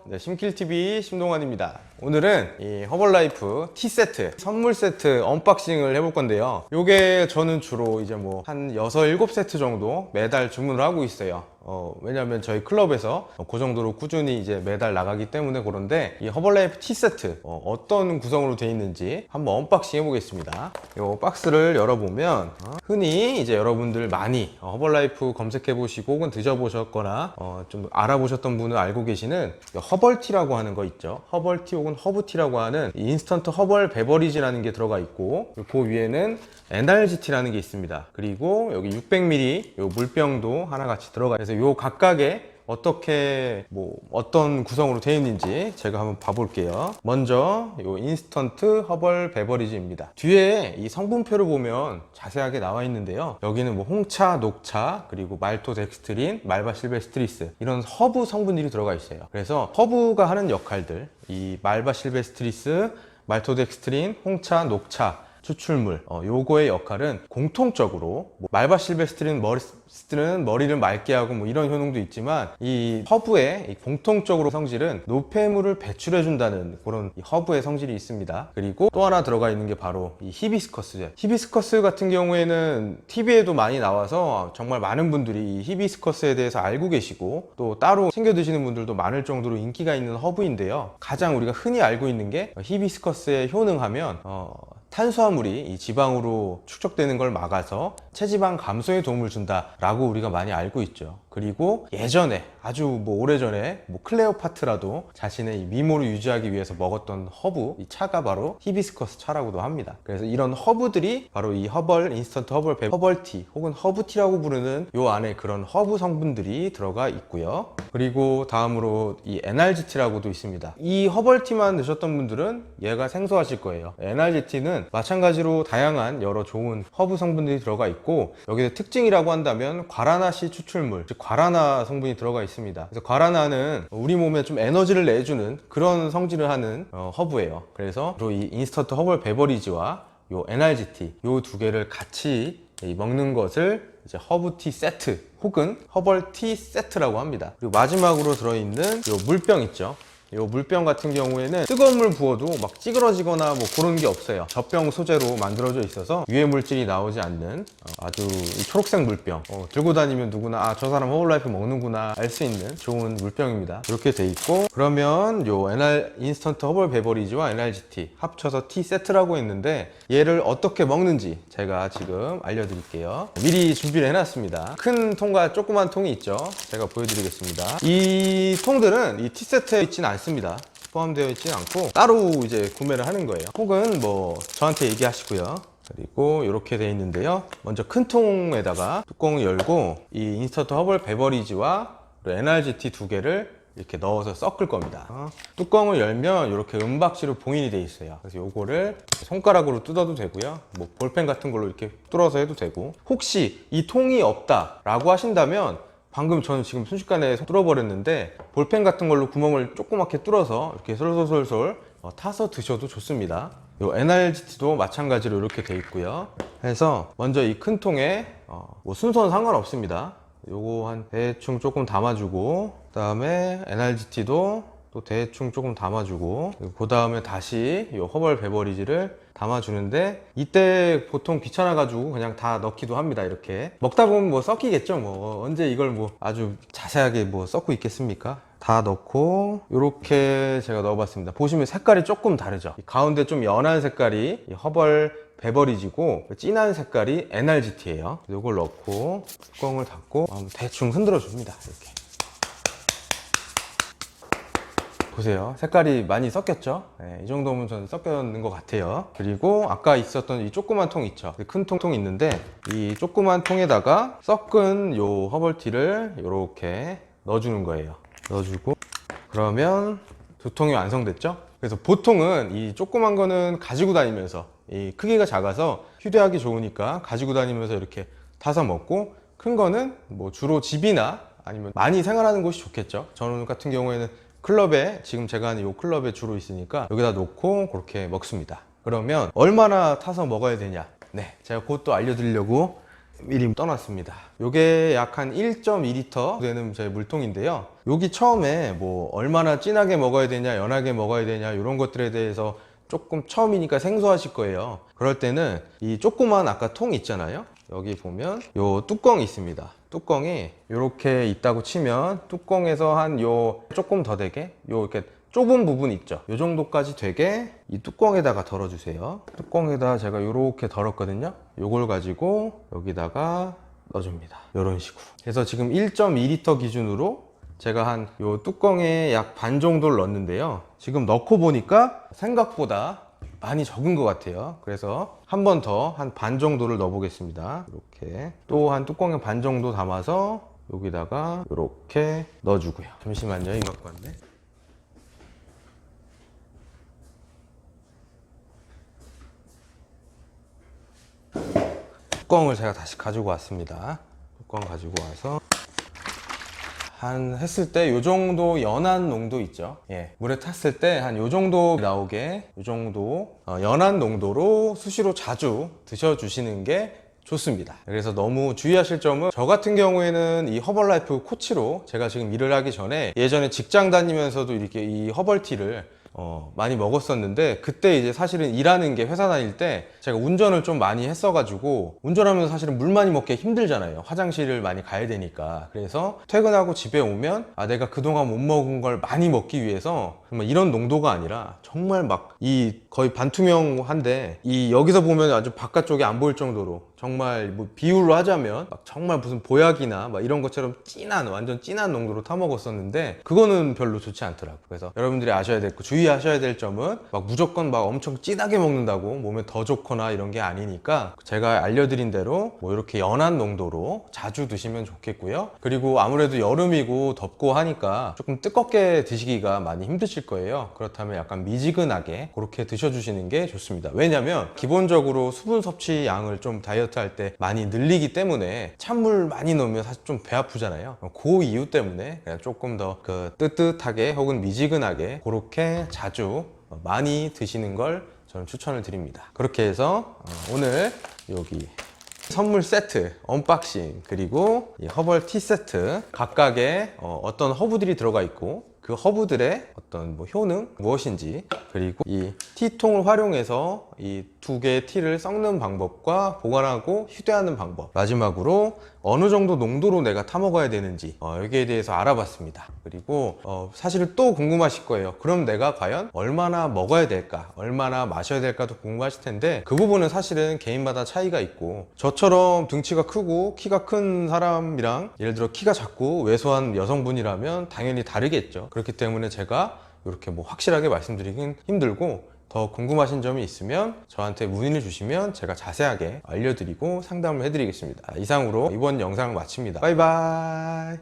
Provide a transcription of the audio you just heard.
네, 심킬TV 심동환입니다. 오늘은 이 허벌라이프 티세트 선물 세트 언박싱을 해볼 건데요. 요게 저는 주로 이제 뭐 한 6, 7세트 정도 매달 주문을 하고 있어요. 왜냐면 저희 클럽에서 그 정도로 꾸준히 이제 매달 나가기 때문에 그런데 이 허벌라이프 티세트 어떤 구성으로 되어 있는지 한번 언박싱 해보겠습니다. 이 박스를 열어보면 흔히 이제 여러분들 많이 허벌라이프 검색해 보시고 혹은 드셔보셨거나 좀 알아보셨던 분은 알고 계시는 허벌티라고 하는 거 있죠. 허벌티 혹은 허브티라고 하는 인스턴트 허벌 베버리지라는 게 들어가 있고, 그 위에는 NRGT라는 게 있습니다. 그리고 여기 600ml 요 물병도 하나 같이 들어가 있어서 요 각각의 어떻게 어떤 구성으로 되어 있는지 제가 한번 봐볼게요. 먼저 요 인스턴트 허벌 베버리지입니다. 뒤에 이 성분표를 보면 자세하게 나와 있는데요. 여기는 뭐 홍차, 녹차, 그리고 말토덱스트린, 말바실베스트리스 이런 허브 성분들이 들어가 있어요. 그래서 허브가 하는 역할들, 이 말바실베스트리스, 말토덱스트린, 홍차, 녹차 추출물, 요거의 역할은 공통적으로 말바실베스트린은 머리를 맑게 하고 뭐 이런 효능도 있지만, 이 허브의 공통적으로 성질은 노폐물을 배출해 준다는 그런 이 허브의 성질이 있습니다. 그리고 또 하나 들어가 있는 게 바로 이 히비스커스 같은 경우에는 TV에도 많이 나와서 정말 많은 분들이 이 히비스커스에 대해서 알고 계시고 또 따로 챙겨 드시는 분들도 많을 정도로 인기가 있는 허브인데요. 가장 우리가 흔히 알고 있는 게 히비스커스의 효능하면 탄수화물이 이 지방으로 축적되는 걸 막아서 체지방 감소에 도움을 준다라고 우리가 많이 알고 있죠. 그리고 예전에 아주 오래전에 클레오파트라도 자신의 이 미모를 유지하기 위해서 먹었던 허브, 이 차가 바로 히비스커스 차라고도 합니다. 그래서 이런 허브들이 바로 이 허벌 인스턴트 허벌티 혹은 허브티라고 부르는 요 안에 그런 허브 성분들이 들어가 있고요. 그리고 다음으로 이 NRGT라고도 있습니다. 이 허벌티만 드셨던 분들은 얘가 생소하실 거예요. NRGT는 마찬가지로 다양한 여러 좋은 허브 성분들이 들어가 있고, 여기서 특징이라고 한다면 과라나시 추출물, 즉 과라나 성분이 들어가 있습니다. 그래서 과라나는 우리 몸에 좀 에너지를 내주는 그런 성질을 하는 허브예요. 그래서 이 인스턴트 허벌 베버리지와 요 NRGT 요 두 개를 같이 먹는 것을 이제 허브티 세트 혹은 허벌티 세트라고 합니다. 그리고 마지막으로 들어있는 요 물병 있죠. 이 물병 같은 경우에는 뜨거운 물 부어도 막 찌그러지거나 그런 게 없어요. 젖병 소재로 만들어져 있어서 유해 물질이 나오지 않는 아주 초록색 물병, 들고 다니면 누구나 저 사람 허벌라이프 먹는구나 알 수 있는 좋은 물병입니다. 이렇게 돼 있고, 그러면 요 인스턴트 허벌 베버리지와 NRGT 합쳐서 티 세트라고 했는데 얘를 어떻게 먹는지 제가 지금 알려드릴게요. 미리 준비를 해놨습니다. 큰 통과 조그만 통이 있죠. 제가 보여드리겠습니다. 이 통들은 이 티 세트에 있지는 않습니다. 포함되어 있지는 않고 따로 이제 구매를 하는 거예요. 혹은 저한테 얘기하시고요. 그리고 이렇게 되어 있는데요. 먼저 큰 통에다가 뚜껑을 열고 이 인스턴트 허벌 베버리지와 NRGT 두 개를 이렇게 넣어서 섞을 겁니다. 뚜껑을 열면 이렇게 은박지로 봉인이 되어 있어요. 그래서 요거를 손가락으로 뜯어도 되고요. 볼펜 같은 걸로 이렇게 뚫어서 해도 되고, 혹시 이 통이 없다 라고 하신다면, 방금 저는 지금 순식간에 뚫어버렸는데 볼펜 같은 걸로 구멍을 조그맣게 뚫어서 이렇게 솔솔솔솔 타서 드셔도 좋습니다. 요 NRGT도 마찬가지로 이렇게 돼 있고요. 해서 먼저 이 큰 통에 순서는 상관없습니다. 요거 한 대충 조금 담아주고, 그 다음에 NRGT도 또 대충 조금 담아주고, 그 다음에 다시 이 허벌 베버리지를 담아주는데, 이때 보통 귀찮아가지고 그냥 다 넣기도 합니다. 이렇게 먹다 보면 섞이겠죠. 언제 이걸 아주 자세하게 섞고 있겠습니까? 다 넣고 이렇게 제가 넣어봤습니다. 보시면 색깔이 조금 다르죠. 가운데 좀 연한 색깔이 허벌 베버리지고 진한 색깔이 NRGT예요. 이걸 넣고 뚜껑을 닫고 대충 흔들어 줍니다. 이렇게 보세요. 색깔이 많이 섞였죠? 네, 이 정도면 저는 섞였는 것 같아요. 그리고 아까 있었던 이 조그만 통 있죠? 큰 통이 있는데 이 조그만 통에다가 섞은 요 허벌티를 이렇게 넣어주는 거예요. 넣어주고, 그러면 두 통이 완성됐죠? 그래서 보통은 이 조그만 거는 가지고 다니면서, 이 크기가 작아서 휴대하기 좋으니까 가지고 다니면서 이렇게 타서 먹고, 큰 거는 주로 집이나 아니면 많이 생활하는 곳이 좋겠죠. 저는 같은 경우에는 클럽에, 지금 제가 하는 이 클럽에 주로 있으니까 여기다 놓고 그렇게 먹습니다. 그러면 얼마나 타서 먹어야 되냐? 네, 제가 그것도 알려드리려고 미리 떠났습니다. 요게 약 한 1.2리터 되는 제 물통인데요. 여기 처음에 뭐 얼마나 진하게 먹어야 되냐, 연하게 먹어야 되냐 이런 것들에 대해서 조금 처음이니까 생소하실 거예요. 그럴 때는 이 조그만 아까 통 있잖아요. 여기 보면 요 뚜껑이 있습니다. 뚜껑이 이렇게 있다고 치면 뚜껑에서 한 요 조금 더 되게 요 이렇게 좁은 부분 있죠. 요 정도까지 되게 이 뚜껑에다가 덜어주세요. 뚜껑에다 제가 요렇게 덜었거든요. 요걸 가지고 여기다가 넣어줍니다. 요런 식으로. 그래서 지금 1.2리터 기준으로 제가 한 요 뚜껑에 약 반 정도를 넣었는데요. 지금 넣고 보니까 생각보다 많이 적은 것 같아요. 그래서 한 번 더 한 반 정도를 넣어 보겠습니다. 이렇게 또 한 뚜껑에 반 정도 담아서 여기다가 이렇게 넣어주고요. 잠시만요. 이거 갖고 왔네. 뚜껑을 제가 다시 가지고 왔습니다. 뚜껑 가지고 와서 한 했을 때 요 정도 연한 농도 있죠. 예, 물에 탔을 때 한 요 정도 나오게 요 정도 연한 농도로 수시로 자주 드셔주시는 게 좋습니다. 그래서 너무 주의하실 점은 저 같은 경우에는 이 허벌라이프 코치로 제가 지금 일을 하기 전에 예전에 직장 다니면서도 이렇게 이 허벌티를 많이 먹었었는데 그때 이제 사실은 일하는 게 회사 다닐 때 제가 운전을 좀 많이 했어가지고 운전하면서 사실은 물 많이 먹기 힘들잖아요. 화장실을 많이 가야 되니까. 그래서 퇴근하고 집에 오면 내가 그동안 못 먹은 걸 많이 먹기 위해서 정말 이런 농도가 아니라 정말 막 이 거의 반투명한데 이 여기서 보면 아주 바깥쪽이 안 보일 정도로 정말 뭐 비율로 하자면 막 정말 무슨 보약이나 막 이런 것처럼 진한 완전 진한 농도로 타 먹었었는데 그거는 별로 좋지 않더라고요. 그래서 여러분들이 아셔야 될 거 주의하셔야 될 점은 막 무조건 막 엄청 진하게 먹는다고 몸에 더 좋거나 이런 게 아니니까 제가 알려드린 대로 뭐 이렇게 연한 농도로 자주 드시면 좋겠고요. 그리고 아무래도 여름이고 덥고 하니까 조금 뜨겁게 드시기가 많이 힘드실 거예요. 그렇다면 약간 미지근하게 그렇게 드셔주시는 게 좋습니다. 왜냐면 기본적으로 수분 섭취 양을 좀 다이어트 할 때 많이 늘리기 때문에 찬물 많이 넣으면 사실 좀 배 아프잖아요. 그 이유 때문에 그냥 조금 더 그 뜨뜻하게 혹은 미지근하게 그렇게 자주 많이 드시는 걸 저는 추천을 드립니다. 그렇게 해서 오늘 여기 선물 세트 언박싱 그리고 이 허벌 티 세트 각각의 어떤 허브들이 들어가 있고 그 허브들의 어떤 뭐 효능 무엇인지 그리고 이 티통을 활용해서 이 두 개의 티를 섞는 방법과 보관하고 휴대하는 방법 마지막으로 어느 정도 농도로 내가 타 먹어야 되는지 여기에 대해서 알아봤습니다. 그리고 사실 또 궁금하실 거예요. 그럼 내가 과연 얼마나 먹어야 될까 얼마나 마셔야 될까도 궁금하실 텐데 그 부분은 사실은 개인마다 차이가 있고 저처럼 등치가 크고 키가 큰 사람이랑 예를 들어 키가 작고 왜소한 여성분이라면 당연히 다르겠죠. 그렇기 때문에 제가 이렇게 뭐 확실하게 말씀드리긴 힘들고 더 궁금하신 점이 있으면 저한테 문의를 주시면 제가 자세하게 알려드리고 상담을 해드리겠습니다. 이상으로 이번 영상을 마칩니다. 바이바이.